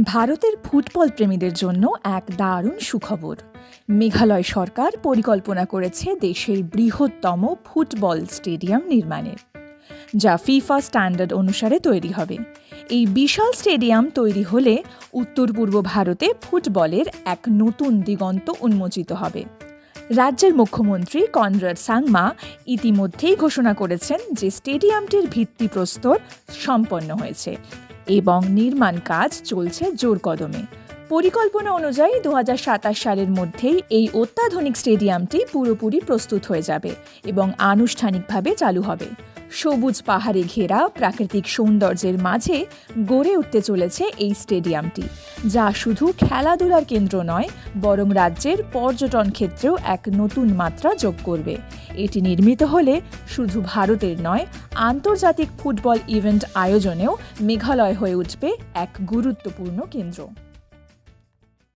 ভারতের ফুটবল প্রেমীদের জন্য এক দারুণ সুখবর। মেঘালয় সরকার পরিকল্পনা করেছে দেশের বৃহত্তম ফুটবল স্টেডিয়াম নির্মাণের, যা ফিফা স্ট্যান্ডার্ড অনুসারে তৈরি হবে। এই বিশাল স্টেডিয়াম তৈরি হলে উত্তর পূর্ব ভারতে ফুটবলের এক নতুন দিগন্ত উন্মোচিত হবে। রাজ্যের মুখ্যমন্ত্রী কনরাড সাংমা ইতিমধ্যেই ঘোষণা করেছেন যে স্টেডিয়ামটির ভিত্তিপ্রস্তর সম্পন্ন হয়েছে এবং নির্মাণ কাজ চলছে জোর কদমে। পরিকল্পনা অনুযায়ী 2027 সালের মধ্যেই এই অত্যাধুনিক স্টেডিয়ামটি পুরোপুরি প্রস্তুত হয়ে যাবে এবং আনুষ্ঠানিকভাবে চালু হবে। সবুজ পাহাড়ে ঘেরা প্রাকৃতিক সৌন্দর্যের মাঝে গড়ে উঠতে চলেছে এই স্টেডিয়ামটি, যা শুধু খেলাধুলার কেন্দ্র নয়, বরং রাজ্যের পর্যটন ক্ষেত্রেও এক নতুন মাত্রা যোগ করবে। এটি নির্মিত হলে শুধু ভারতের নয়, আন্তর্জাতিক ফুটবল ইভেন্ট আয়োজনেও মেঘালয় হয়ে উঠবে এক গুরুত্বপূর্ণ কেন্দ্র।